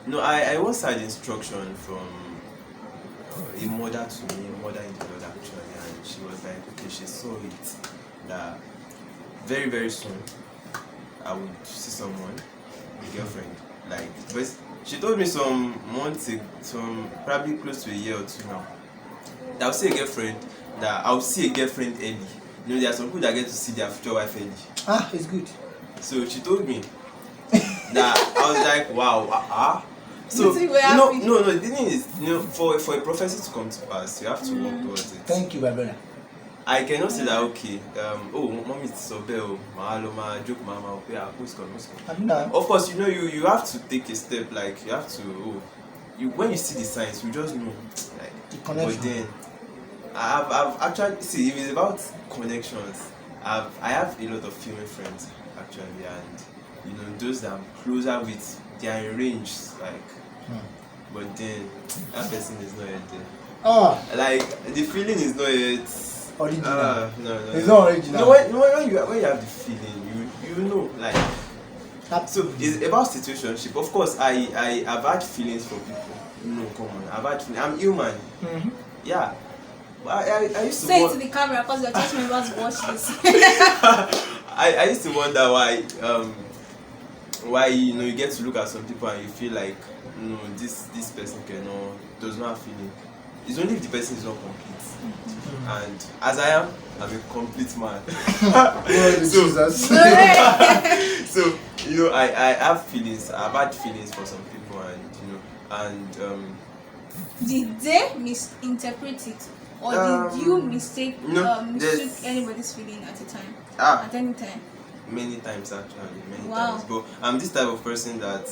No, I once had instruction from a mother to me, a mother in the Lord actually, and she was like, okay, she saw it that very, very soon I would see someone, a girlfriend. Like, but she told me some months, some probably close to a year or two now, that I'll see a girlfriend, that I'll see a girlfriend early. You know, there are some people that get to see their future wife early. Ah, it's good. So she told me that I was like, wow, So no. The thing is, for a prophecy to come to pass, you have to work towards it. Thank you, my brother. I cannot say that okay. Mommy is so bad. Ma joke, mama, okay, who's come. Of course, you have to take a step. Like you have to. When you see the signs, you just know. Like the connection. But then, I've actually see if it's about connections. I have a lot of female friends actually, and those that I'm closer with, they are in range, like. But then that person is not yet there. Oh. Like the feeling is not yet original. No. It's not original. No, when you have the feeling, you know, like. So it's about situationship. Of course, I've had feelings for people. Come on, I've had feelings. I'm human. Mm-hmm. Yeah. I used to say it to the camera because your church members watch this. I used to wonder why you get to look at some people and you feel like this person does not have feeling. It's only if the person is not complete. Mm-hmm. And as I am, I'm a complete man. So I have feelings. I've had feelings for some people, and did they misinterpret it, or did you mistake anybody's feeling at a time? At any time? Many times actually, many times. But I'm this type of person that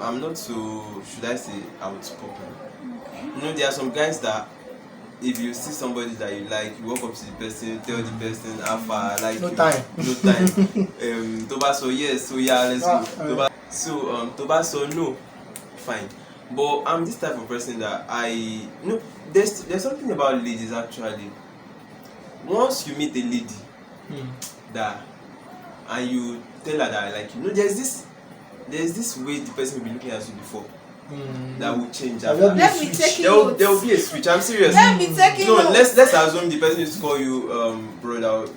I'm not so, should I say, outspoken. Okay. There are some guys that if you see somebody that you like, you walk up to the person, tell the person how far I like no time. Toba so yes, so yeah, let's go. Toba so no, fine. But I'm this type of person that there's something about ladies actually. Once you meet a lady that and you tell her that I like you, there's this way the person will be looking at you before that will change after. Let me take you. There will be a switch. I'm serious. Let me take you. No, let's assume the person used to call you brother,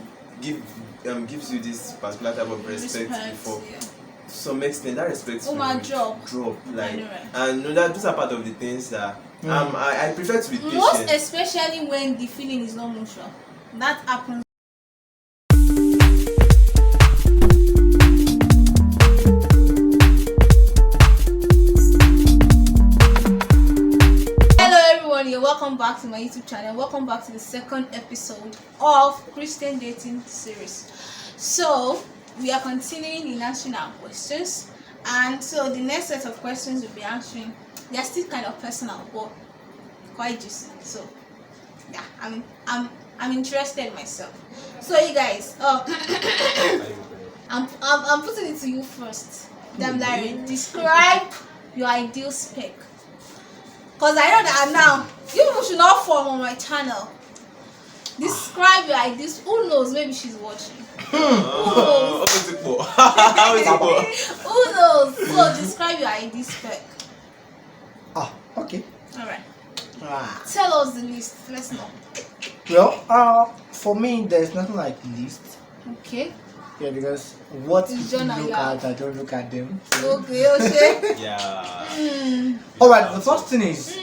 gives you this particular type of respect before. Yeah. To some extent, that respect will drop. Like, and those are part of the things that I prefer to be patient. Most especially when the feeling is not mutual. That happens. Welcome back to my YouTube channel. Welcome back to the second episode of Christian Dating Series. So we are continuing in answering our questions, and so the next set of questions we'll be answering, they are still kind of personal but quite juicy. So yeah, I'm interested myself. So you guys, I'm putting it to you first. Larry, describe your ideal spec. Because I know that now you people should not form on my channel. Describe your ideas. Who knows? Maybe she's watching. Who knows? Who knows? So describe your ideal spec. Okay. Alright. Tell us the list. Let's know. Well, for me, there's nothing like list. Okay. Yeah, because what if you look at, I don't look at them. So. Okay. Yeah. Alright, the first thing is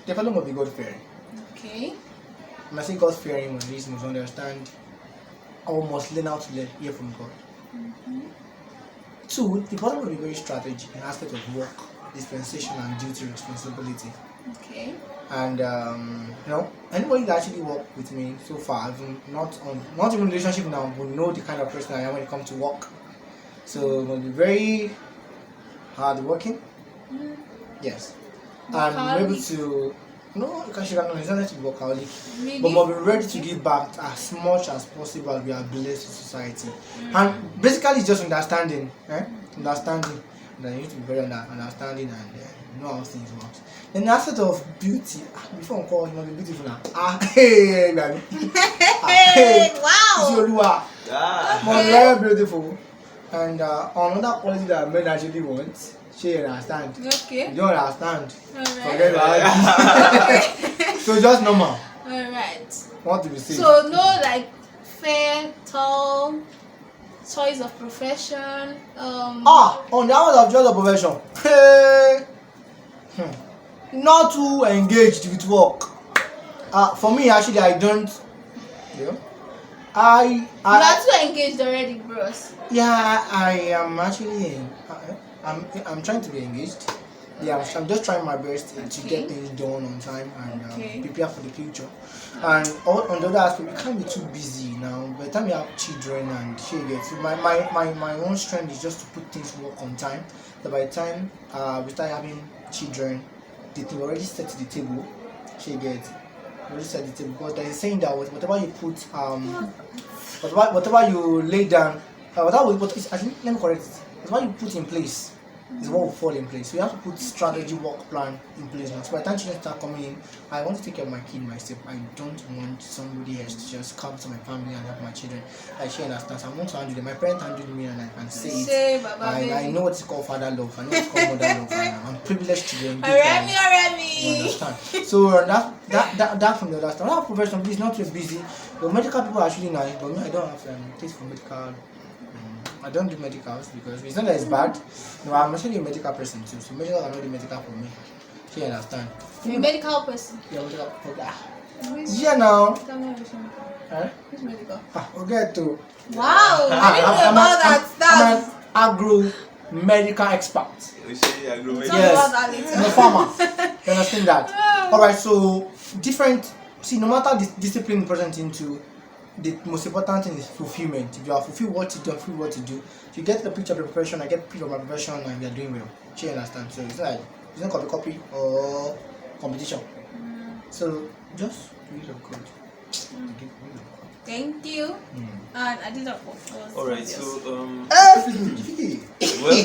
the fellow must be God fearing. Okay. When I say God fearing, one reason is to understand or must learn how to hear from God. Mm-hmm. Two, the person will be very strategic in aspect of work, dispensation, and duty responsibility. Okay. And anybody that actually worked with me so far, not even relationship now, will know the kind of person I am when it comes to work. So must be very hardworking. Yes. And maybe to because she cannot necessarily be workaholic, but must be ready to give back as much as possible as we are blessed to society. And basically it's just understanding. Understanding. Then you need to be very understanding and know how things work. Then the aspect of beauty, before I call you must be beautiful now. Hey, baby. Hey, wow. You are very beautiful. And another quality that men actually want, she understand. Okay. You don't understand. Forget Alright. about it. So just normal. Alright. What do you say? So no like fair, tall, choice of profession. On the hours of choice of profession. Hey. Not too engaged with work. For me actually I don't. Yeah. You are too engaged already, bros. Yeah, I am actually. I'm trying to be engaged. Yeah, I'm just trying my best to get things done on time and prepare for the future. And on the other aspect, you can't be too busy now. By the time you have children and so my own strength is just to put things work on time. So by the time we start having children, they can already set the table. Already set the table, because there is a saying that whatever you put whatever you lay down, let me correct it. Whatever you put in place is what will fall in place. So you have to put strategy, work plan in place now. So by the time children start coming in, I want to take care of my kid myself. I don't want somebody else to just come to my family and help my children. She understands. I want to handle them. My parents handled me and I can say it. I know what's called father love. I know what's called mother love. And I'm privileged to be engaged. You understand? So that from the other side. Another profession, please, not too busy. The medical people are actually nice, but me, I don't have taste for medical. I don't do medicals because it's not that it's bad. No, I'm actually a medical person too. So medical are not the medical for me. You understand? You're a medical person. Yeah, medical. Yeah, now. Who's medical? We'll get to. Wow, I didn't know about that. I'm an agro medical expert. Yes. I'm a farmer. You understand that? Alright, so different. See, no matter the discipline you present into, the most important thing is fulfillment. If you are fulfilled what you do, fulfill what you do. If you get the picture of the profession, I get the picture of my profession, and we are doing well. You understand? So it's not copy or competition. So just read the code. Thank you. And I did that for Alright, so everything. Well,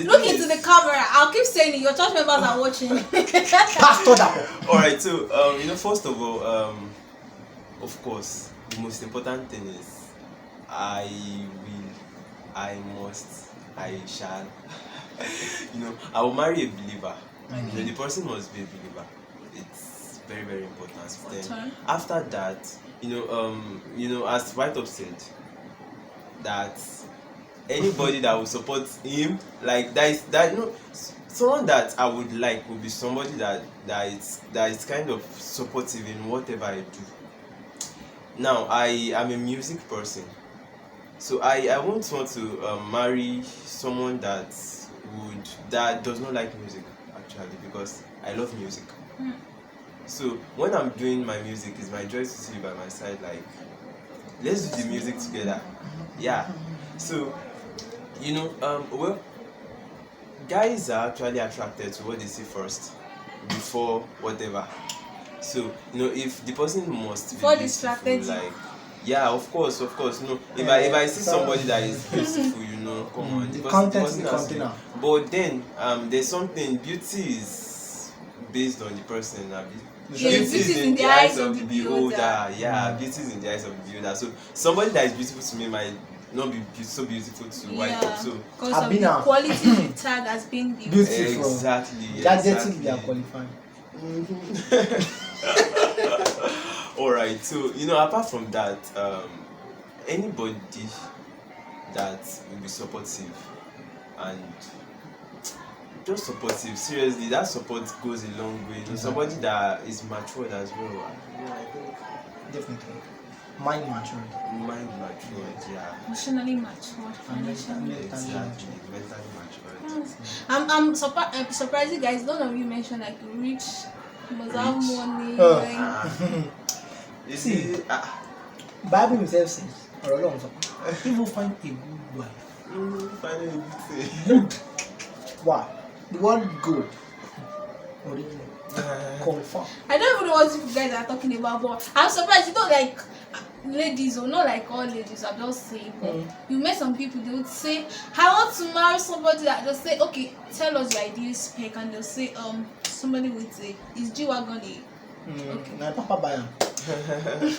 look into the camera. I'll keep saying it. Your church members are watching. Alright, so first of all, of course, the most important thing is I shall I will marry a believer. The person must be a believer. It's very, very important. Then after that, as White Up said, that anybody that will support him, like someone that I would like would be somebody that is kind of supportive in whatever I do. Now I am a music person, so I won't want to marry someone that does not like music actually, because I love music. So when I'm doing my music, it's my joy to see you by my side. Like, let's do the music together. Yeah. So well, guys are actually attracted to what they see first before whatever. So if the person must be distracted, like, yeah, of course. No, if I see somebody that is beautiful, come on, the person has to. But then there's something. Beauty is based on the person. Beauty is in the eyes of the beholder. Yeah, beauty is in the eyes of the beholder. So somebody that is beautiful to me might not be so beautiful to White Up. So because of the quality you tag as being beautiful. Exactly. That we are qualified. Alright, so apart from that, anybody that will be supportive and just supportive, seriously, that support goes a long way. Somebody that is matured as well. I think definitely mind matured, yeah. Emotionally matured, financially exactly, mentally matured. I'm surprised you guys. None of you mentioned like rich, must have money. You see, Bible himself says, "If you find a good wife, find a good thing." Good. Why? The word good. Original. Confirm. I don't even know what you guys are talking about, but I'm surprised. Like ladies, or not like all ladies, I'm just saying, but you met some people, they would say, I want to marry somebody that just say, okay, tell us your ideal spec, and they'll say, somebody would say, is G-Wagon a okay. My papa buy him.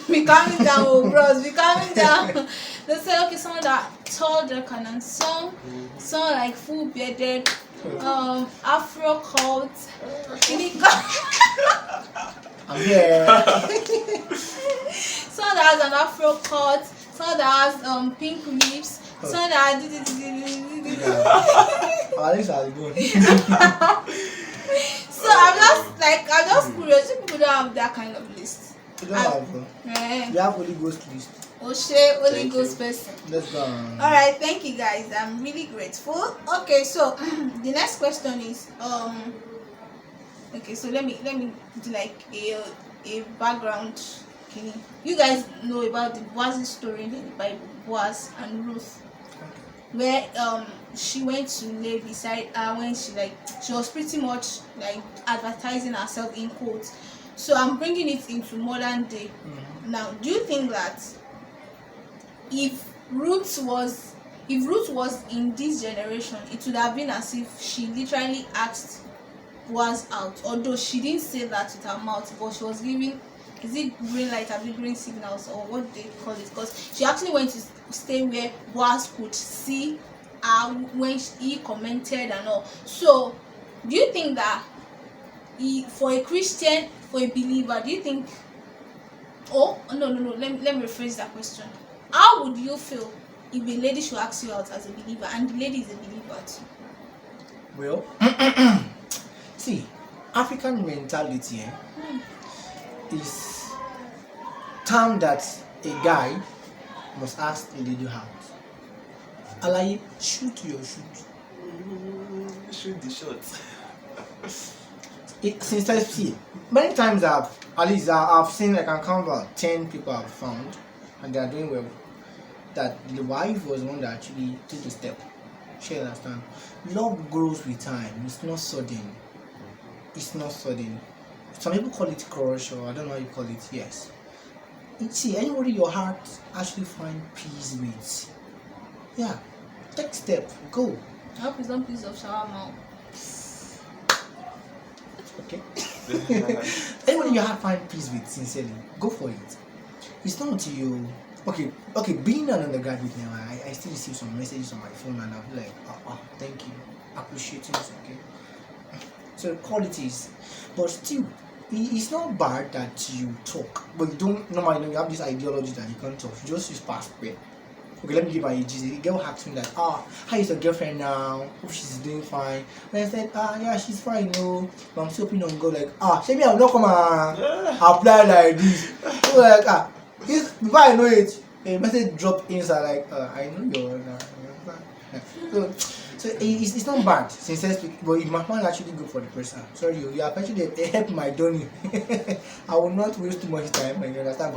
Be calming down, oh bros, be calming down. They say okay, someone that tall, dark and some like full bearded, Afro cult. I'm here. Someone that has an Afro cut, someone that has pink lips, someone that At least I'll go. So I'm just curious. You people don't have that kind of list. You don't have though. We have Holy Ghost list. Oshe, Holy Thank Ghost you. person. Let's go. Alright, thank you guys. I'm really grateful. Okay, so the next question is okay, so let me do like a background. Okay. You guys know about the Boaz's story in the Bible, Boaz and Ruth, where she went to lay beside her when she was pretty much like advertising herself in quotes. So I'm bringing it into modern day. Now, do you think that if Ruth was in this generation, it would have been as if she literally asked Boaz out, although she didn't say that with her mouth, but she was giving, is it green light or green signals or what they call it? Because she actually went to stay where Boaz could see her when he commented and all. So, do you think that for a Christian, for a believer, do you think? Oh no. Let me rephrase that question. How would you feel if a lady should ask you out as a believer and the lady is a believer too? Well, see, African mentality is term that a guy must ask a lady out. Alaye, shoot your shoot. Shoot the shot. Since I see, many times I've seen, like, I count about 10 people I've found, and they are doing well. That the wife was the one that actually took the step. She understand. Love grows with time. It's not sudden. Some people call it crush, or I don't know how you call it. Yes. See, anybody your heart actually find peace with. Yeah. Take step. Go. I hope it's not piece of shawarma. Okay. Anybody your heart find peace with, sincerely, go for it. It's not until you okay. Being an undergraduate now, I still receive some messages on my phone, and I'll be like, thank you, appreciating it. Okay. So qualities, but still, it's not bad that you talk, but you don't normally. You have this ideology that you can't talk. You just use past prayer. Okay, let me give my age. The girl asked me like, how is your girlfriend now? Hope she's doing fine. And I said, yeah, she's fine, no. But I'm still hoping on God, like, she I'll not come and apply like this. So like, before I know it, a message dropped inside like, I know you're so it's not bad, sincerely speaking, but it might not actually go for the person. Sorry, you have actually helped my journey. I will not waste too much time, you understand,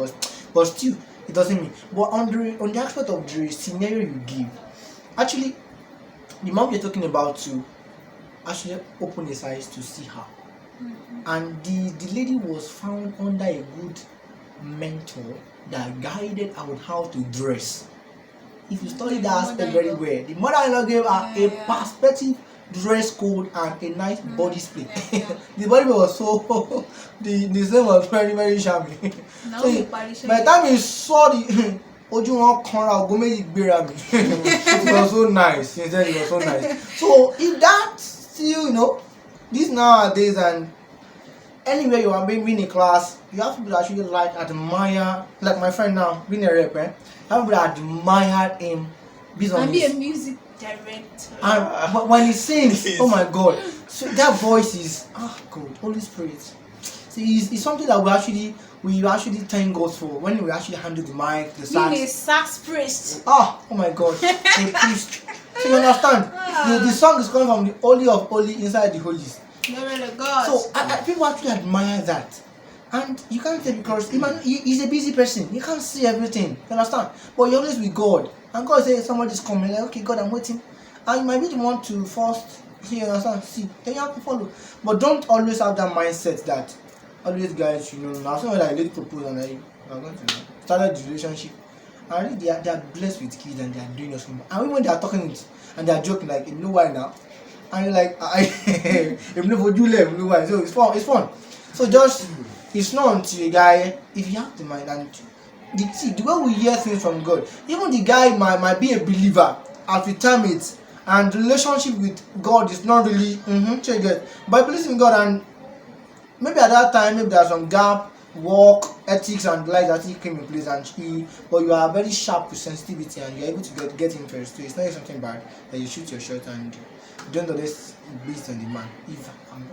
but still, it doesn't mean. But on the aspect of the scenario you give, actually, the mom you're talking about to actually open his eyes to see her. And the lady was found under a good mentor that guided her on how to dress. If you study that aspect very well, the mother-in-law gave her a perspective dress code and a nice body split. The body was so the same was very, very shabby. So by the time he saw the it was so nice. He said it was so nice. So if that still, this nowadays, and anywhere you are being in class, you have to actually admire, like my friend now, being a rapper, you have to admire him based on be a music director. And when he sings, oh my God, so that voice is God, Holy Spirit. See, it's something that we actually thank God for when we actually handle the mic, the sax. Being a sax priest. Oh my God, a priest. So you understand? The song is coming from the Holy of Holy inside the Holies. Glory to God. So people actually admire that. And you can't say because he's a busy person. You can't see everything. You understand? But you're always with God. And God says somebody's coming. Like, okay, God, I'm waiting. And you might be the one to first see, understand, see. Then you have to follow. But don't always have that mindset that always guys, now someone like a lady proposed and I'm going to started the relationship. And really they are blessed with kids and they are doing something. And even when they are talking it and they are joking, like, you know why now? And you're like, if you know why, so it's fun. So just it's not until a guy, if you have the mind and the way we hear things from God, even the guy might be a believer as we term it, and the relationship with God is not really check it. But he believes in God, and maybe at that time maybe there's some gap, work, ethics and life that he came in place, but you are very sharp with sensitivity and you're able to get interest. So it's not something bad that you shoot your shot and you don't always based on the man. If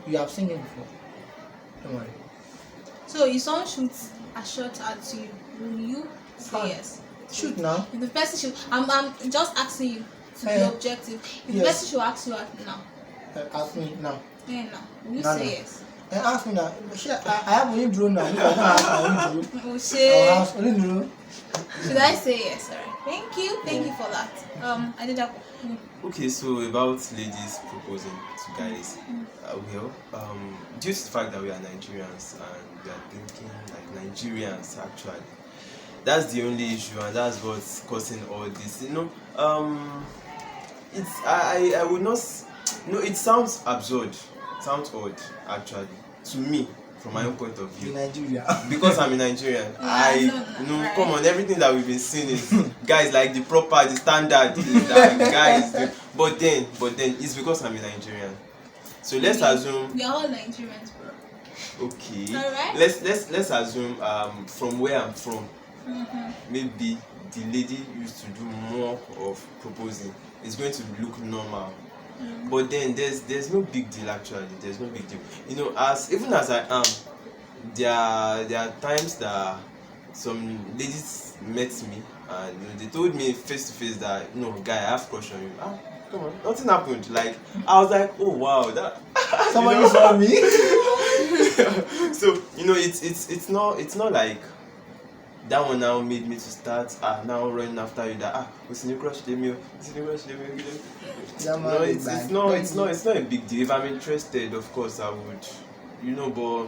you have seen him before, don't worry. So if someone shoots a shot at you, will you say yes? Shoot now. If the person should, I'm just asking you to be objective. If the person should ask you now. Ask me now. Yeah, now. Will you say yes? Ask me now. I have only drone now. If I don't ask, only drone. We'll say. I'll ask only drone. Should I say yes? Alright. Thank you for that. I did that. Okay, so about ladies proposing to guys, due to the fact that we are Nigerians and we are thinking like Nigerians actually, that's the only issue and that's what's causing all this. It's I would not. No, it sounds absurd. It sounds odd actually to me. From my own point of view, in Nigeria, because I'm a Nigerian, Right. Come on, everything that we've been seeing is guys like the standard is that guys. But then it's because I'm a Nigerian. So let's assume we are all Nigerians, bro. Okay. Alright. Let's assume from where I'm from, maybe the lady used to do more of proposing. It's going to look normal. But then there's no big deal actually. There's no big deal. Even as I am, there are times that some ladies met me and they told me face to face that guy, I have crush on you. Come on, nothing happened. Like I was like, oh wow, that somebody saw me. So it's not like that one now made me to start now running after you that what's in your crush Demio? No, it's not a big deal. If I'm interested, of course I would, but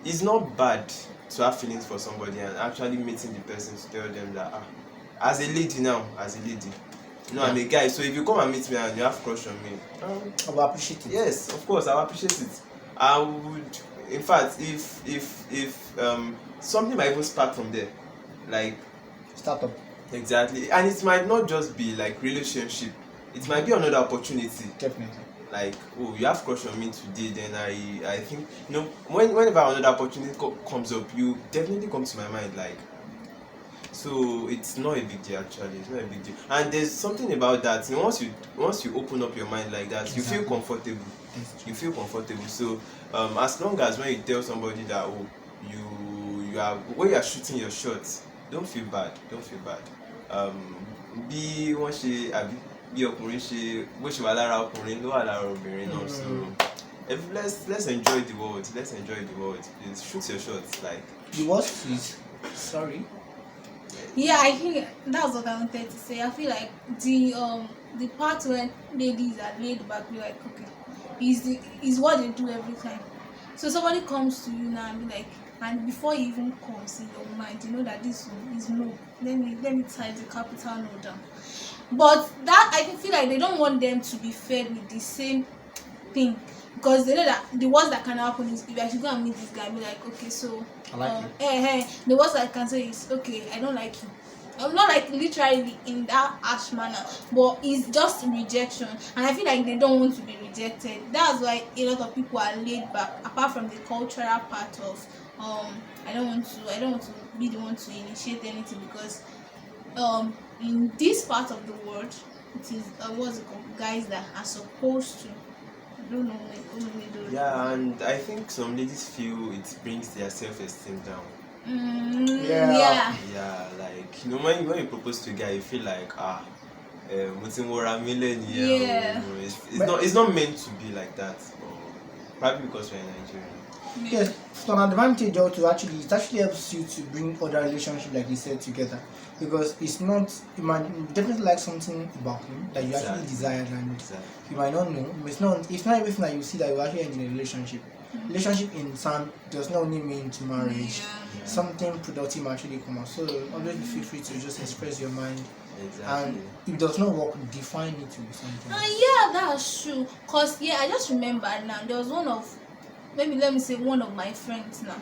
it's not bad to have feelings for somebody and actually meeting the person to tell them that as a lady, I'm a guy, so if you come and meet me and you have crush on me, I will appreciate it. Yes, of course, I will appreciate it. I would, in fact, if something might even spark from there, like startup. Exactly, and it might not just be like relationship. It might be another opportunity. Definitely. Like, oh, you have crush on me today, then I think whenever another opportunity comes up, you definitely come to my mind. Like, so it's not a big deal actually. It's not a big deal, and there's something about that. Once you open up your mind like that, you feel comfortable. You feel comfortable. So as long as when you tell somebody that when you are shooting your shots, don't feel bad. Bí wọ́n ṣe àbí bí ọkùnrin ṣe bó ṣe wà lára ọkùnrin ló wà lára obìnrin náà. So let's enjoy the world. Please shoot your shots. Like the worst is sorry. Yeah, I think that's what I wanted to say. I feel like the part when ladies are laid back, be like, okay, is what they do every time. So somebody comes to you now and be like, and before you even comes in your mind, you know that this one is no. Let me type the capital no down. But that I feel like they don't want them to be fed with the same thing, because they know that the worst that can happen is if I should go and meet this guy and be like, okay, so I like you. The worst I can say is, okay, I don't like you. I'm not like literally in that harsh manner, but it's just rejection, and I feel like they don't want to be rejected. That's why a lot of people are laid back. Apart from the cultural part of I don't want to be the one to initiate anything, because in this part of the world it is guys that are supposed to. I don't know when they do. Yeah, and I think some ladies feel it brings their self-esteem down. Yeah, like when you propose to a guy, you feel like it's not meant to be like that, probably because we're in Nigeria. Yes, it's an advantage also. It actually helps you to bring other relationships, like you said, together, because it's not, you might definitely like something about him that you actually desire, and you might not know. It's not everything that you see that you actually end in a relationship. Relationship in some does not only mean to marriage. Something productive actually come out. So always feel free to just express your mind. And if it does not work, define it to be something. Yeah, that's true. Cause I just remember now there was maybe let me say one of my friends now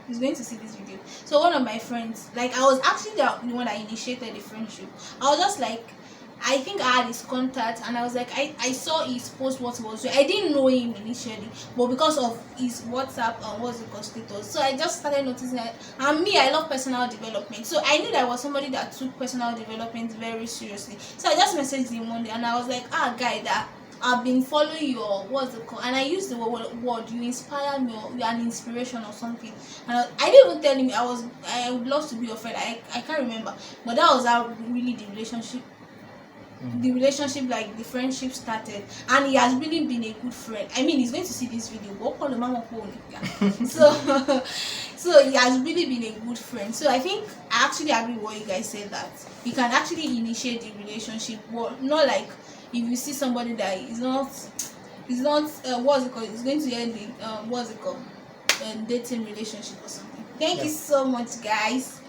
is going to see this video. So one of my friends, like I was actually the one that initiated the friendship. I was just like, I think I had his contact, and I was like, I saw his post what he was doing. I didn't know him initially, but because of his WhatsApp and what's it called status, so I just started noticing that. And me, I love personal development, so I knew that I was somebody that took personal development very seriously. So I just messaged him one day, and I was like, guy, that I've been following your what's it called, and I used the word you inspire me, or you're an inspiration or something. And I didn't even tell him I would love to be your friend. I can't remember, but that was how really the relationship like the friendship started, and he has really been a good friend. I mean, he's going to see this video, so so he has really been a good friend. So I think I actually agree with what you guys said, that you can actually initiate the relationship, but not like if you see somebody that is not what's it called, it's going to end in dating relationship or something. Thank you so much, guys.